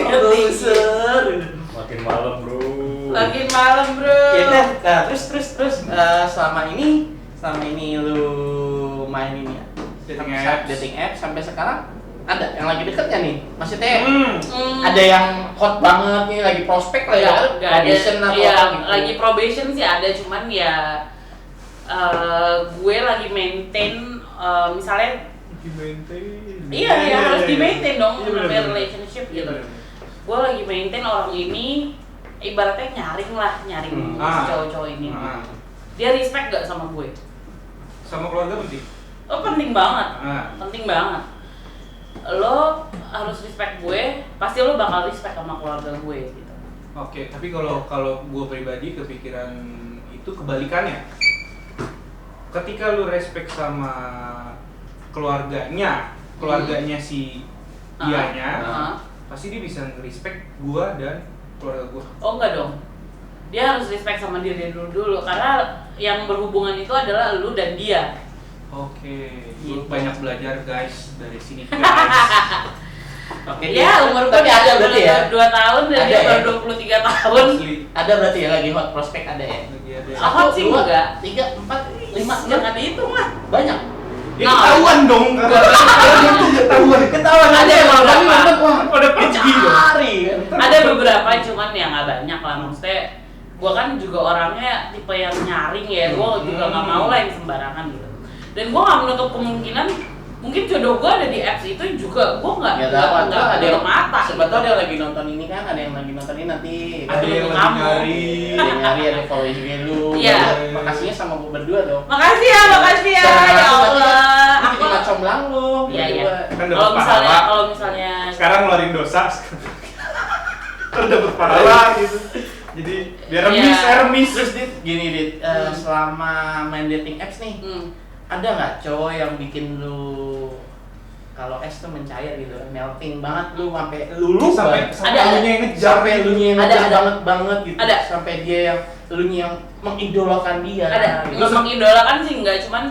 Produser. Makin malam bro. Lagi malam bro. Ya udah, nah, terus selama ini lu main ini ya? Dating apps sampai sekarang ada yang lagi deket ya nih? Maksudnya ada yang hot banget nih, lagi prospek lah ya? Nggak ada. Probation atau Iya, apa gitu. lagi probation sih ada, cuman ya gue lagi maintain misalnya iya harus di maintain dong namanya relationship gitu. Gue lagi maintain orang ini, ibaratnya nyaring si cowok-cowok ini. Dia respect gak sama gue? Sama keluarga penting. Oh penting banget, Ah. penting banget. Lo harus respect gue, pasti lo bakal respect sama keluarga gue gitu. Oke, tapi kalau gue pribadi kepikiran itu kebalikannya. Ketika lu respect sama keluarganya si dianya, pasti dia bisa nge-respect gue dan keluarga gue. Oh enggak dong, dia harus respect sama diri dulu karena yang berhubungan itu adalah lu dan dia. Oke, Gitu. banyak belajar guys dari sini guys. Oke. Ya, umur gue tapi ada berarti ya. 2 tahun dan Ada dia ya? baru 23 tahun. Ada berarti ya lagi hot prospek ada ya. Lagi ada. Hot sih enggak. 3, 4, 5, Jangan dihitung lah. banyak. Ya ketahuan dong. Ketahuan Ada aja beberapa. tapi nonton wah Udah pergi dong. cari. Ada beberapa cuman ya nggak banyak lah, maksudnya gue kan juga orangnya tipe yang nyaring ya, gue juga nggak mau lah yang sembarangan gitu. Dan gue nggak menutup kemungkinan mungkin jodoh gue ada di apps itu juga, gue nggak ada yang mata. sebetulnya ada lagi nonton ini kan, ada yang lagi nonton ini nanti Ada yang lagi kamu. nyari. ada yang nyari, ada yang follow IG lu. Iya. Makasihnya sama gue berdua dong. Makasih ya ya Secara Allah. Aku cuma comblang lu. Iya, iya. Kan Kalau dapat misalnya pahala. Sekarang ngeluarin dosa. Terus dapat pahala gitu. Jadi biar remis, remis. Terus Dit, gini Dit, selama main dating apps nih, ada nggak cowok yang bikin lu kalau es tuh mencair gitu, melting banget lu sampai lulu sampai Ada. lu yang ngejar, sampai lu yang Ada, ngejar ada. banget gitu, Ada. sampai dia yang lu yang mengidolakan dia. Ada. gitu. Nggak mengidolakan sih enggak, cuman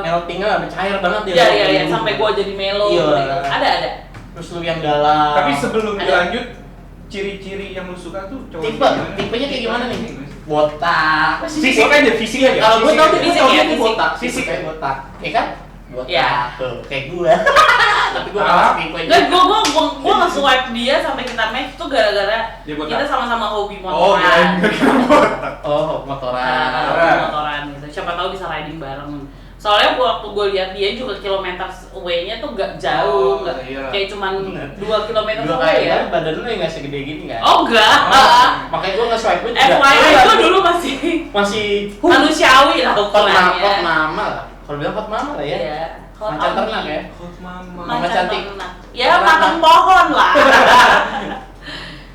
Meltingnya mencair banget dia. iya sampai gua jadi melo. Iya. Gitu. Ada. Terus lu yang dalam. Tapi sebelum Ada. dilanjut, ciri-ciri yang lu suka tuh cowok tipenya kayak gimana nih? Botak. Fisik aja, fisik aja. Kalau gue tau Fisik dia ya, tuh fisik. botak, Fisik kayak botak, ya kan? Botak, Iya. tuh kayak gue. Tapi gue nggak masuk tipe Nggak, gua nge-swipe dia sampai kita match tuh gara-gara Dia botak. kita sama-sama hobi Oh, motoran. botak. Oh, motoran. Hobi motoran gitu. Siapa tahu bisa riding bareng. Soalnya waktu gue lihat dia juga kilometer away-nya tuh gak jauh, Oh, nggak iya. kayak cuman 2 kilometer Gue away ya. kayak badan lu yang nggak segede gini kan? Oh enggak. Makanya gue nge-swipe gue juga. FYI gue dulu masih masih manusiawi lah hot ukurannya. mama lah. Kalau bilang hot mama lah ya. Iya. Hot Macan Audi. ternak ya. Hot mama. Mama Macan cantik. ternak. Ya makan pohon lah.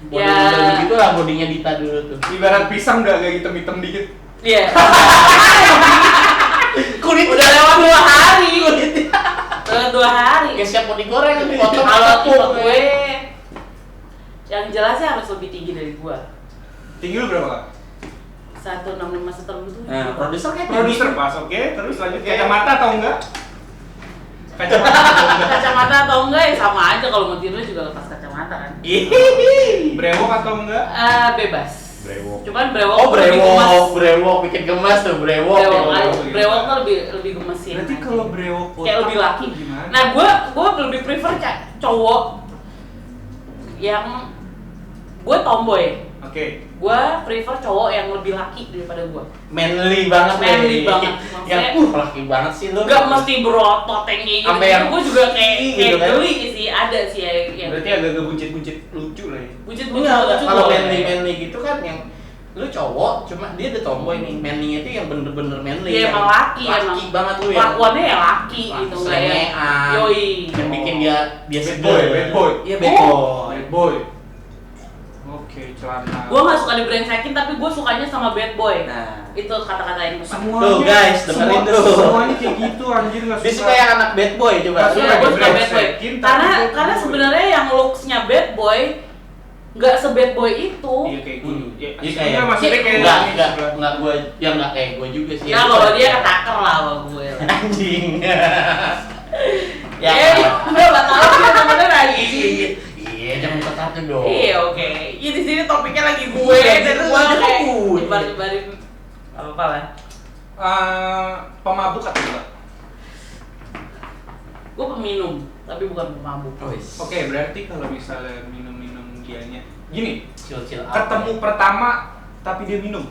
Ya. Model begitu lah bodinya Dita dulu tuh. Ibarat pisang nggak agak hitam-hitam dikit. Iya. Kulit Udah lewat 2 hari. kulitnya. Lewat 2 hari. Ya siap mau digoreng, potong Kalau potong. tipe gue yang jelasnya harus lebih tinggi dari gue. Tinggi lu berapa, Kak? 165 seterusnya. Nah, produser kayak Produser pas, oke. Terus lanjut kacamata atau enggak? Kacamata atau enggak? Kacamata atau enggak ya sama aja, kalau mau tidur juga lepas kacamata kan. Brewok atau enggak? Bebas. Brewok. Cuman brewok Oh, lebih gemes. brewok bikin gemas tuh, brewok. Brewok tuh lebih gemesin. Berarti aja. kalau brewok kayak lebih laki. gimana? Nah, gue lebih prefer cowok yang gue tomboy. Oke. Gue prefer cowok yang lebih laki daripada gue. Manly banget, Manly banget. Yang Maksudnya- laki banget sih lu. Gak mesti berotot yang kayak gitu. Sampai yang Gue juga kayak gitu kan? geli sih, ada sih yang Berarti agak-agak buncit-buncit lucu lah ya. buncit-buncit Enggak, lucu kalau boleh. manly gitu kan yang lu cowok, cuma dia ada tomboy nih. Manly itu yang bener-bener manly. Dia yang emang laki banget lu ya. Kelakuannya ya laki gitu enggak ya. Selengean. Yoi. Yang bikin dia Bad seger. boy, bad boy. Iya, bad Oh. boy. Bad boy. Oke, celana. Gue gak suka dibrengsekin tapi gue sukanya sama bad boy. Nah, Itu kata-kata yang tepat. Semuanya, Tuh, guys, dengerin tuh. Semuanya kayak gitu, anjir nggak dia suka. suka yang anak bad boy coba. Nggak Iya, suka gue suka bad boy. dibrengsekin, tapi Karena bad karena boy. sebenarnya yang looks-nya bad boy nggak se-bad boy itu. Iya kayak gue. Ya, Iya, sebenarnya maksudnya kayak enggak gue, ya enggak kayak gue juga sih. Nah, kalau dia ketaker lah sama gue. anjing. Ya, udah batal dia temennya lagi. Iya, jangan ketakan dong. Iya, oke. Ya di sini topiknya lagi gue Iya, dan gitu gue aja kayak gue. nyebar-nyebarin apa lah. Pemabuk atau enggak? Gue peminum, tapi bukan pemabuk. Oke, berarti kalau misalnya minum-minum dianya gini, Chill ketemu pertama tapi dia minum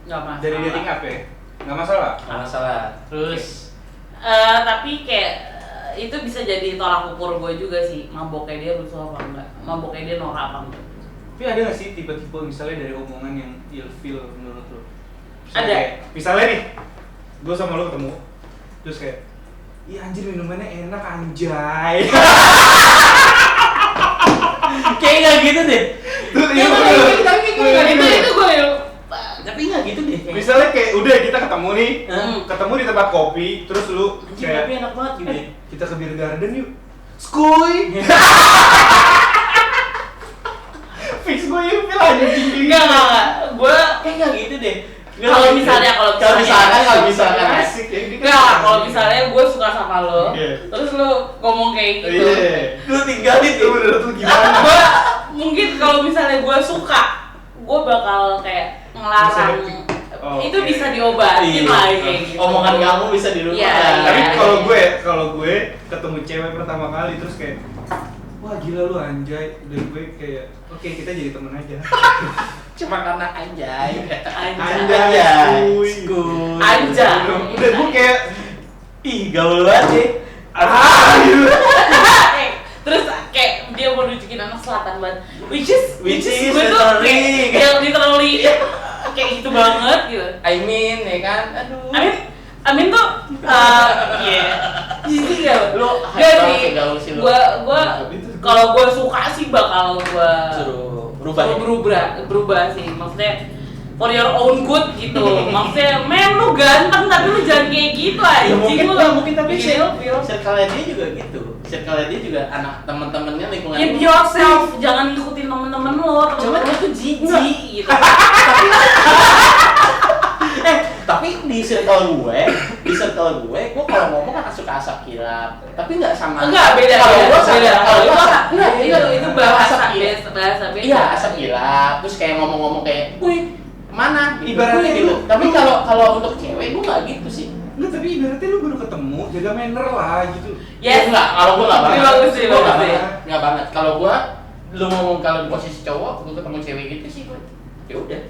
Nggak masalah. dari dating app ya? Nggak masalah? Nggak masalah. Terus Tapi kayak itu bisa jadi tolak ukur gue juga sih, maboknya dia rusuh apa enggak, maboknya dia norak apa enggak. Tapi ada nggak sih tipe-tipe misalnya dari omongan yang ilfeel menurut lo? Ada. Kayak, misalnya nih, gue sama lo ketemu, terus kayak, iya anjir minumannya enak anjay. kayak nggak gitu deh. Tuh, Iya, Itu gue tapi nggak gitu deh. Misalnya kayak udah kita ketemu nih, Hmm. ketemu di tempat kopi, terus lu Anjing, kayak tapi enak banget gitu. kita ke beer garden yuk. Skuy. Fix gue ilfeel anjing. enggak. Gue Kayak nggak gitu deh. Kalau misalnya kalau misalkan Asik ya. enggak, kalau misalnya gue suka sama lo, Iya. terus lo ngomong kayak kayak gitu. Lu tinggalin Itu menurut lu gimana? Gua mungkin kalau misalnya gua suka, gua bakal kayak ngelarang. Itu Oke. bisa diobatin lah kayak gitu. Omongan kamu bisa dirubah. Iya, Tapi iya. kalau gue ketemu cewek pertama kali terus kayak wah gila lu anjay, dan gue kayak oke, kita jadi temen aja. Cuma karena anjay. Anjay, Skuy. Anjay. Udah gue kayak Ih, gaul banget sih. gitu. Terus kayak dia mau nunjukin anak selatan banget, which is Which is gue tuh literally. kayak literally kayak gitu banget gitu. I mean, ya kan? Aduh. Amin tuh iya. Jadi gak Lu gak hype sih. banget gaul sih lu. Gua kalau gua suka sih bakal gua Suruh berubah. berubah sih. Maksudnya for your own good gitu. Maksudnya, men lu ganteng tapi lu jangan kayak gitu Ya anjing lu. mungkin tapi bikin ilfil. circle-nya dia juga gitu. Circle-nya dia juga anak teman-temannya lingkungan. Ya be yourself, jangan ngikutin temen-temen lo. Cuma Temen-temen lu tuh jijik gitu. Tapi di circle gue kalau ngomong kan suka asap kirap. Tapi nggak sama. Enggak, beda. Kalau gue beda. kalau gue Enggak, itu bahasa kirap. bahasa beda. Iya, asap kirap. Terus kayak ngomong-ngomong kayak, "Wih, kemana?" Gitu. Ibaratnya gitu. lu- Tapi kalau untuk cewek gue nggak gitu sih. Enggak, tapi ibaratnya lu baru ketemu, jaga manner lah gitu. Yes. Enggak, kalau gue nggak Tapi banget. bagus sih, Gua nggak bagus sih. banget. Nggak banget. Kalau gue, lu ngomong kalau di posisi cowok, gue ketemu cewek gitu sih gue. Ya udah.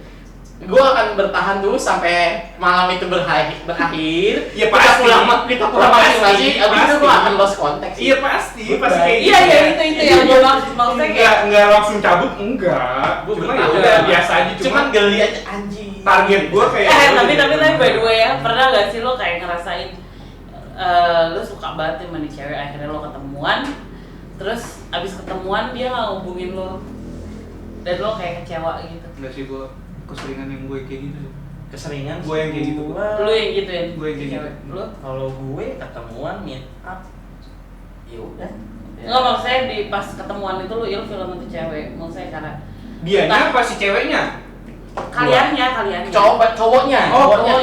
Gue akan bertahan dulu sampai malam itu berakhir. Ya, Kita pasti. pulang masing-masing. Abis itu gue Pasti. akan lost contact sih. Iya pasti kayak Iya, gitu. iya itu yang gue maksudnya kayak Enggak langsung cabut, enggak. Gua Cuma ya bertahan. udah biasa aja, Cuman geli aja anjing. target gua kayak tapi by the way ya, pernah gak sih lo kayak ngerasain lo suka banget sama nih cewek, akhirnya lo ketemuan, terus abis ketemuan dia nggak hubungin lo dan lo kayak kecewa gitu. enggak sih, gua keseringan yang gue kayak gitu. Keseringan Gua yang kayak gitu. Lo yang gituin? Gue yang kayak cewek gitu. lo? Kalau gue ketemuan meet up, ya udah. Nggak, maksudnya di pas ketemuan itu lo ilfil sama tuh cewek, maksudnya karena Dianya apa si ceweknya? kaliannya Cowoknya, cowoknya,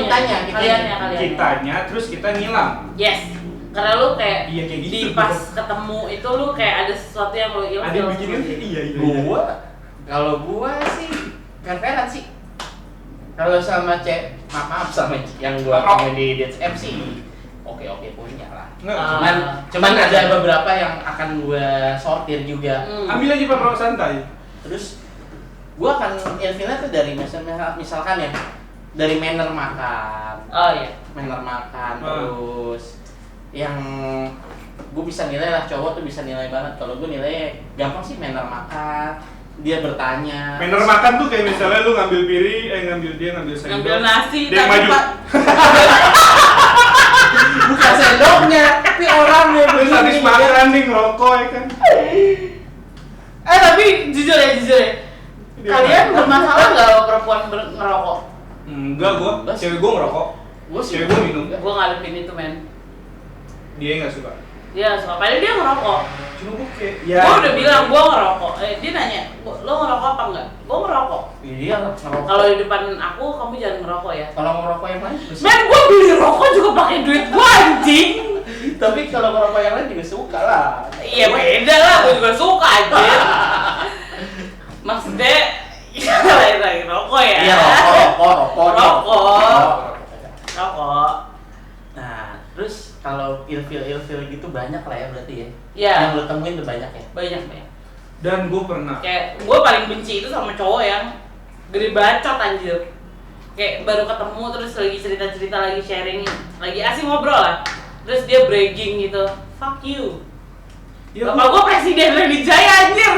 kitanya, kaliannya. Kitanya, terus kita ngilang. Yes, karena lo kayak Iya kayak gitu. di pas ketemu itu lo kayak ada sesuatu yang lo ilfil. ada yang bikin sama kan? dia. Iya. Kalau gua sih fair-fairan sih. Kalau sama maaf sama yang gua ketemu di Dates App sih, oke punya lah. Enggak. Cuman ada beberapa yang akan gua sortir juga. Ambil aja Pak santai. Terus gua akan ilfilnya tuh dari misalkan ya, dari manner makan. Oh iya. Manner makan terus yang gue bisa nilai lah, cowok tuh bisa nilai banget. Kalau gue nilai gampang sih manner makan, dia bertanya. Manner makan tuh kayak misalnya lu ngambil piring, ngambil sendok. Ngambil nasi dia tapi maju. Pak Bukan sendoknya, tapi orangnya. Terus habis makan nih ngerokok ya kan. tapi jujur ya Dia kalian ngerokok. bermasalah nggak perempuan ngerokok? Enggak, cewek gua ngerokok. Gue sih Cewek gua minum. Gue ngadepin itu men. Dia nggak suka. Dia suka, padahal dia ngerokok. Cuma gua kayak Gue udah bilang gue ngerokok. Dia nanya, lo ngerokok apa enggak? Gue ngerokok. Iya ngerokok. Kalau di depan aku, kamu jangan ngerokok ya. Kalau ngerokok yang lain juga suka. Men, gue beli rokok juga pakai duit gue anjing. Tapi kalau ngerokok yang lain juga suka lah. Iya beda lah, gue juga suka anjir. Maksudnya, ya lagi rokok ya. Iya rokok. Rokok. Nah, terus kalau ilfil gitu banyak lah ya berarti ya. Iya. Yang lo temuin tuh banyak ya. Banyak. Dan gua pernah. Kayak gue paling benci itu sama cowok yang gede bacot anjir. Kayak baru ketemu terus lagi cerita-cerita, lagi sharing, lagi asik ngobrol lah. Terus dia bragging gitu, fuck you. Ya, Bapak gue presiden Reni Jaya anjir.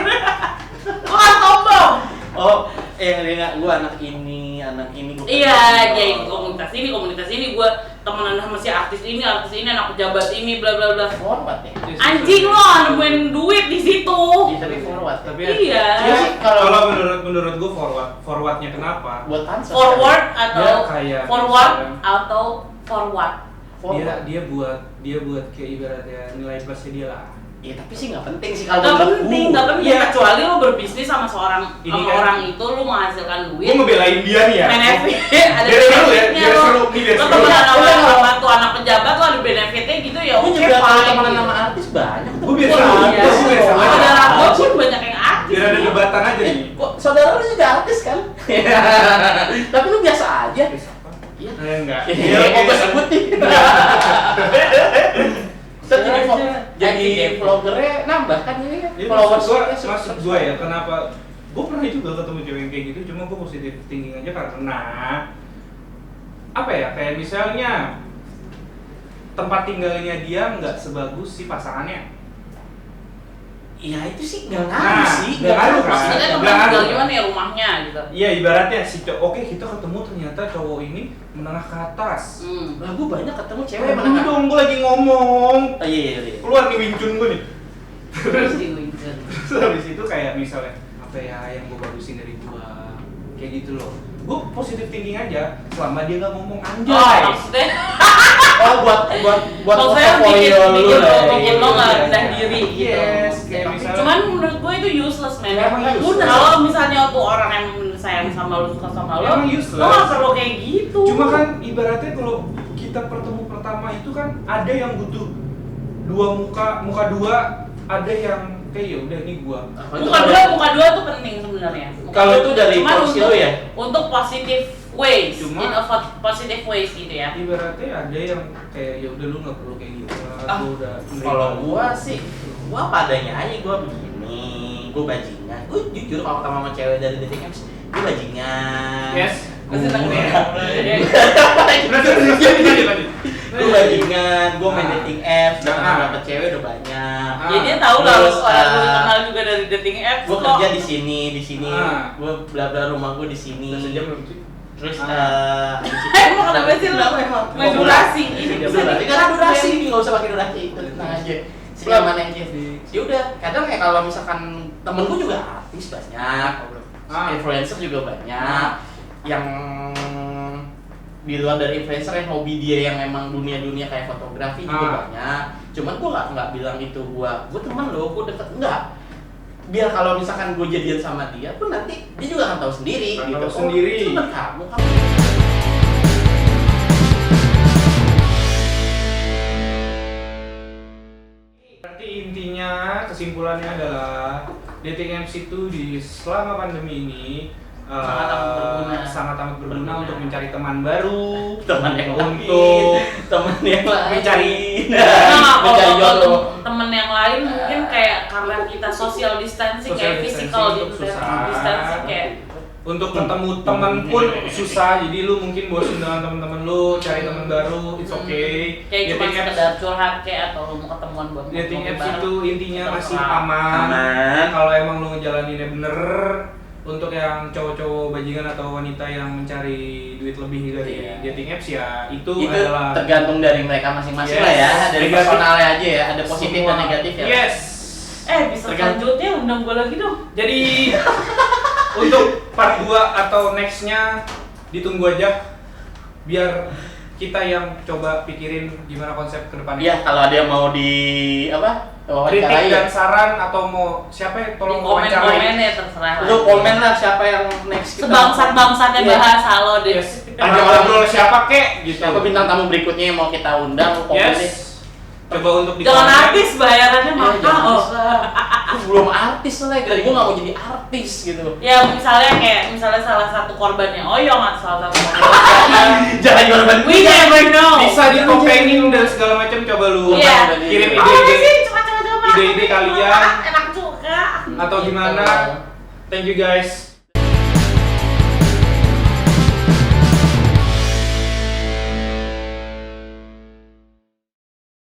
Gue kan sombong. Oh, dia gue anak ini gua Iya, dia ikut komunitas ini, gue temenan sama si artis ini, anak pejabat ini, bla bla bla. forward ya. Anjing lo nemuin duit di situ. Iya, tapi forward. Tapi Iya. Iya sih, kalau menurut gua forwardnya kenapa? buat pansos. Forward kan? atau Dia kayak forward misalnya- atau forward. Forward. Dia buat kayak ibaratnya nilai plusnya dia lah. Iya, tapi sih nggak penting sih kalau Gak menurut penting, gua. gak penting. Iya. Kecuali lo berbisnis sama Ini sama kan- orang itu, lo menghasilkan duit. Gua ngebelain dia nih ya. Benefit, ada Biar seru ya, benefitnya biar lo. seru nih, biar Lo seru. temenan sama tuh anak pejabat lo ada benefitnya gitu ya. Gue Oke, juga kalau fine, temenan gitu. sama artis banyak tuh. Gua biasa Oh, aja, iya. gue biasa aja. Saudara gue pun banyak yang artis. Biar ada debatan aja nih. Kok saudara lu juga artis kan? Tapi lu biasa aja. Iya. Enggak. Iya, mau gue sebut nih. Terus jadi vloggernya nambah kan ini kan? Jadi Followers maksud gua ya, kenapa gue pernah juga ketemu cewek yang kayak gitu, cuma gue positif thinking aja karena apa ya, kayak misalnya tempat tinggalnya dia nggak sebagus si pasangannya. Iya itu sih nggak ngaruh sih, nggak ngaruh kan? Maksudnya Nggak tempat tinggal ngaruh. gimana ya rumahnya gitu. Iya, ibaratnya si cowok, oke kita ketemu ternyata cowok ini menengah ke atas. Lah gue banyak ketemu cewek Cewek yang mana dong, gue lagi ngomong. Oh iya. Keluar nih wincun gue nih. Terus di Windsor. Terus habis itu kayak misalnya apa ya yang gue bagusin dari gua, kayak gitu loh. Gue positif thinking aja selama dia nggak ngomong Oh, anjay. maksudnya Oh buat maksudnya bikin lo nggak rendah diri gitu. Yes, kayak misalnya. Cuman menurut gue itu useless man. Emang useless. Kalau misalnya tuh orang yang sayang sama lo, suka sama lo, Emang useless. lo nggak perlu kayak gitu. Cuma kan ibaratnya kalau kita pertemu pertama itu kan ada yang butuh dua muka dua, ada yang kayak ya udah ini gua. muka dua tuh penting sebenarnya. Kalau itu dari Cuman porsi lo ya? Untuk positive ways, Cuma- in a positive ways gitu ya. Ibaratnya ada yang kayak ya udah lu nggak perlu kayak gitu. Gua udah menerima. Kalau gua sih, gua padanya aja gua begini, gua bajingan. Gua jujur kalau ketemu sama cewek dari dating apps, gua bajingan. Yes. Pasti seneng deh. Lanjut. Gua bajingan, gua main Ah. dating apps, udah Ah. kenal dapet cewek udah banyak. Ya dia tahu lah Terus, orang gue kenal juga dari dating apps Gua kok. kerja di sini, Ah. gua bla bla rumah gua di sini. Udah sejam belum sih? Terus Ah. Emang kenapa sih lo? Main durasi. Ini bisa Durasi dikat, kan durasi, Ben. nggak usah pakai durasi, itu tenang aja. Sini aman aja. Ya udah, kadang kayak kalau misalkan temen gua juga artis banyak, influencer juga banyak, yang di luar dari influencer yang hobi dia yang emang dunia kayak fotografi juga banyak. Cuman gua nggak bilang itu gua teman lo, gua deket enggak. Biar kalau misalkan gue jadian sama dia pun nanti dia juga akan tahu sendiri Akan gitu. tahu sendiri. Itu teman kamu. Berarti intinya kesimpulannya adalah dating apps itu di selama pandemi ini sangat amat berguna untuk mencari teman baru, Teman yang untuk teman yang lain. mencari Nah, mencari jodoh. temen yang lain mungkin kayak karena kita social distancing, kayak physical distancing kayak untuk ketemu teman pun susah, jadi lu mungkin bosan dengan teman-teman lu, cari teman baru, it's okay. kayak cuma Dating apps, sekedar curhat kayak atau lu mau ketemuan buat dating ngobrol apps bareng. itu intinya Tetap masih aman. aman. Kalau emang lu ngejalaninnya bener, untuk yang cowok-cowok bajingan atau wanita yang mencari duit lebih dari Iya. dating apps ya itu Itu adalah tergantung dari mereka masing-masing Yes. lah ya, dari Negatif. personalnya aja ya, ada positif semua. dan negatif ya. Yes. Bisa Tergantung. selanjutnya undang gue lagi dong. Jadi untuk part 2 atau nextnya ditunggu aja biar kita yang coba pikirin gimana konsep kedepannya. Iya, kalau ada yang mau di apa? Kritik wawancarai dan ya. saran atau mau siapa ya Di tolong komen-komen wawancarai. ya terserah. Lu komen lah siapa yang next kita. Sebangsat-bangsatnya Iya. bahasa lo deh. Yes. Ada ngobrol siapa kek gitu. Siapa bintang tamu berikutnya yang mau kita undang, lu komen deh. Yes. Coba untuk di Jangan komen. artis bayarannya Iya, mahal. jangan lah. Aku belum artis lah, dari gua nggak mau jadi artis gitu. Ya misalnya salah satu korbannya Oyong atau salah satu korbannya Jangan korban. We never know. Bisa ditopengin dan segala macam, coba lu Iya. kirim Oh, apa ide-ide sih? Coba. ide-ide kalian Enak juga. atau gimana. Thank you guys.